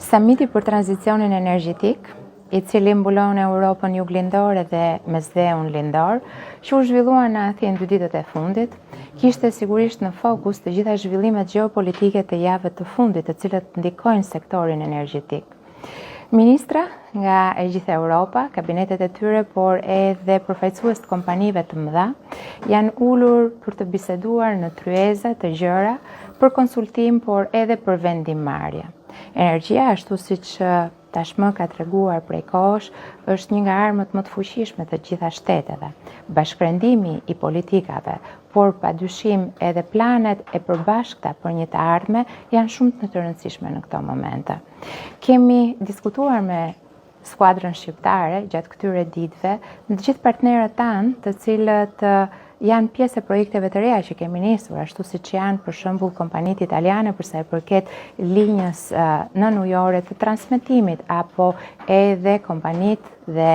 Samiti për tranzicionin energjetik, i cili mbulon Europën juglindore dhe mesdheun lindor, që u zhvillua në Athinë 2 ditët e fundit, kishte sigurisht në fokus të gjitha zhvillimet gjeopolitike të javëve të fundit, të cilët ndikojnë sektorin energjetik. Ministra nga e gjitha Europa, kabinetet e tyre, por edhe përfaqësues të kompanive të mëdha, janë ulur për të biseduar në tryeza të gjëra për konsultim, por edhe për vendimmarrje. Energjia, ashtu siç tashmë ka treguar prej kohësh, është një nga armët më të fuqishme të gjitha shteteve. Bashkërendimi i politikave, por padyshim edhe planet e përbashkëta për një të ardhme janë shumë të rëndësishme në këto momente. Kemi diskutuar me skuadrën shqiptare gjatë këtyre ditëve, në të gjithë partnerët tanë, të cilët janë pjesë e projekteve të reja që kemi nisur, ashtu siç janë për shembull kompanitë italiane për sa i përket linjës nënujore të transmetimit, apo edhe kompanitë dhe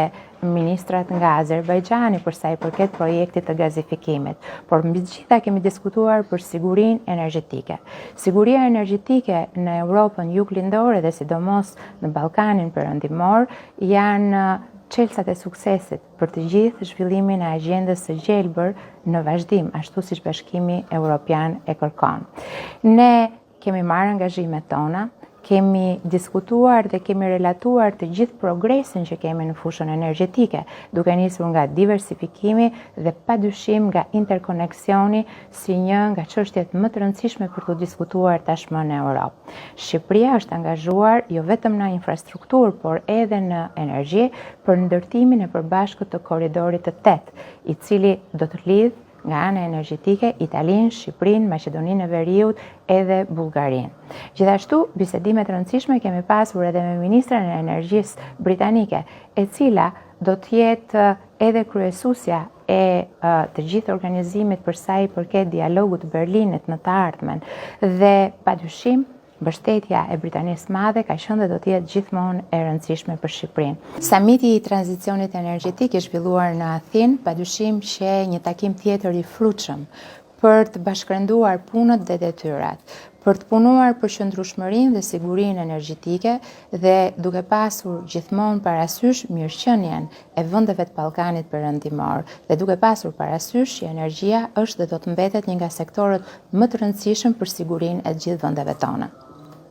ministrat nga Azerbajxhani për sa i përket projektit të gazifikimit. Por mbi të gjitha kemi diskutuar për sigurinë energjetike. Siguria energjetike në Europën juglindore dhe sidomos në Ballkanin perëndimor janë çelësat e suksesit për të gjithë zhvillimin e agjendës së gjelbër në vazhdim, ashtu siç Bashkimi Evropian e kërkon. Ne kemi marrë angazhimet tona, kemi diskutuar dhe kemi relatuar të gjithë progresin që kemi në fushën energjetike, duke nisur nga diversifikimi dhe padyshim nga interkoneksioni si një nga çështjet më të rëndësishme për të diskutuar tashmë në Europë. Shqipëria është angazhuar jo vetëm në infrastrukturë, por edhe në energji për ndërtimin e përbashkët të korridorit të 8, i cili do të lidhë nga ana energjetike Italinë, Shqipërinë, Maqedoninë e Veriut edhe Bullgarinë. Gjithashtu, bisedime të rëndësishme kemi pasur edhe me ministren e energjisë britanike, e cila do të jetë edhe kryesuesja e të gjithë organizimit për sa i përket dialogut të Berlinit në të ardhmen, dhe padyshim mbështetja e Britanisë Madhe ka qenë dhe do të jetë gjithmonë e rëndësishme për Shqipërinë. Samiti i tranzicionit energjetik i zhvilluar në Athinë, padyshim që një takim tjetër i frutshëm për të bashkërenduar punët dhe detyrat, për të punuar për qëndrueshmërinë dhe sigurinë energjetike dhe duke pasur gjithmonë parasysh mirëqenien e vendeve të Ballkanit perëndimor dhe duke pasur parasysh që energjia është dhe do të mbetet një nga sektorët më të rëndësishëm për sigurinë e të gjithë vendeve tona.